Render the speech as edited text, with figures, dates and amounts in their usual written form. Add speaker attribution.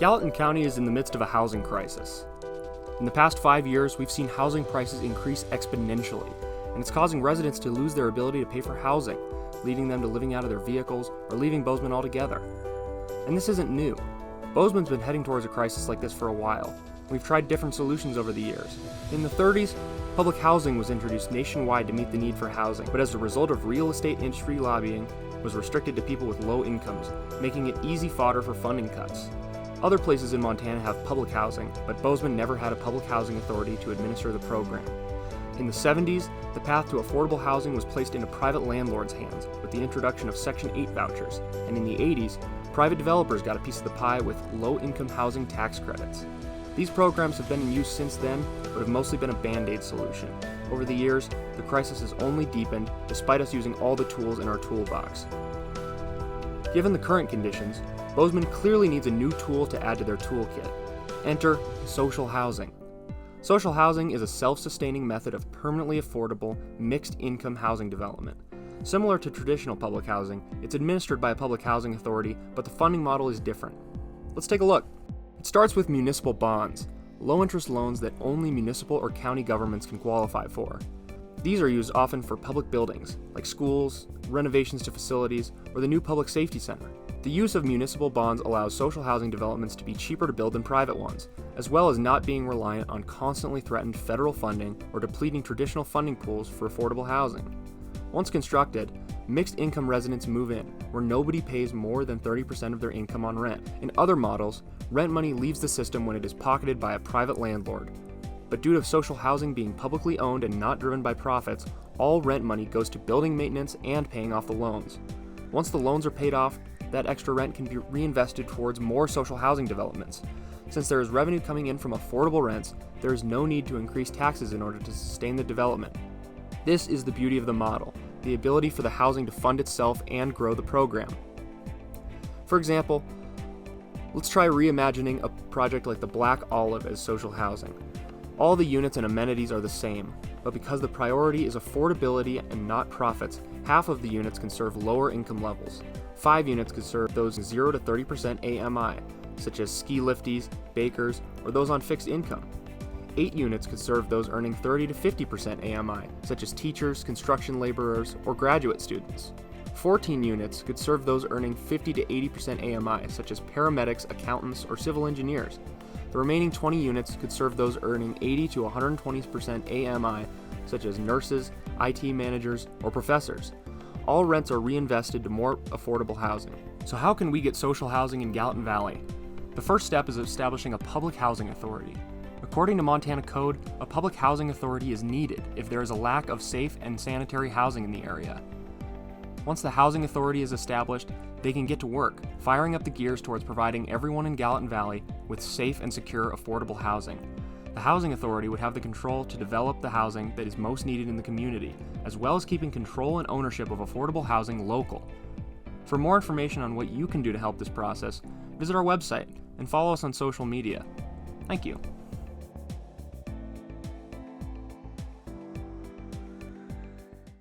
Speaker 1: Gallatin County is in the midst of a housing crisis. In the past 5 years, we've seen housing prices increase exponentially, and it's causing residents to lose their ability to pay for housing, leading them to living out of their vehicles or leaving Bozeman altogether. And this isn't new. Bozeman's been heading towards a crisis like this for a while. We've tried different solutions over the years. In the 30s, public housing was introduced nationwide to meet the need for housing, but as a result of real estate industry lobbying, was restricted to people with low incomes, making it easy fodder for funding cuts. Other places in Montana have public housing, but Bozeman never had a public housing authority to administer the program. In the 70s, the path to affordable housing was placed into private landlords' hands with the introduction of Section 8 vouchers, and in the 80s, private developers got a piece of the pie with low-income housing tax credits. These programs have been in use since then, but have mostly been a band-aid solution. Over the years, the crisis has only deepened, despite us using all the tools in our toolbox. Given the current conditions, Bozeman clearly needs a new tool to add to their toolkit. Enter social housing. Social housing is a self-sustaining method of permanently affordable, mixed-income housing development. Similar to traditional public housing, it's administered by a public housing authority, but the funding model is different. Let's take a look. It starts with municipal bonds, low-interest loans that only municipal or county governments can qualify for. These are used often for public buildings, like schools, renovations to facilities, or the new public safety center. The use of municipal bonds allows social housing developments to be cheaper to build than private ones, as well as not being reliant on constantly threatened federal funding or depleting traditional funding pools for affordable housing. Once constructed, mixed-income residents move in, where nobody pays more than 30% of their income on rent. In other models, rent money leaves the system when it is pocketed by a private landlord. But due to social housing being publicly owned and not driven by profits, all rent money goes to building maintenance and paying off the loans. Once the loans are paid off, that extra rent can be reinvested towards more social housing developments. Since there is revenue coming in from affordable rents, there is no need to increase taxes in order to sustain the development. This is the beauty of the model, the ability for the housing to fund itself and grow the program. For example, let's try reimagining a project like the Black Olive as social housing. All the units and amenities are the same, but because the priority is affordability and not profits, half of the units can serve lower income levels. 5 units could serve those 0 to 30% AMI, such as ski lifties, bakers, or those on fixed income. 8 units could serve those earning 30 to 50% AMI, such as teachers, construction laborers, or graduate students. 14 units could serve those earning 50 to 80% AMI, such as paramedics, accountants, or civil engineers. The remaining 20 units could serve those earning 80 to 120% AMI, such as nurses, IT managers, or professors. All rents are reinvested to more affordable housing. So how can we get social housing in Gallatin Valley? The first step is establishing a public housing authority. According to Montana Code, a public housing authority is needed if there is a lack of safe and sanitary housing in the area. Once the housing authority is established, they can get to work, firing up the gears towards providing everyone in Gallatin Valley with safe and secure affordable housing. The housing authority would have the control to develop the housing that is most needed in the community, as well as keeping control and ownership of affordable housing local. For more information on what you can do to help this process, visit our website and follow us on social media. Thank you.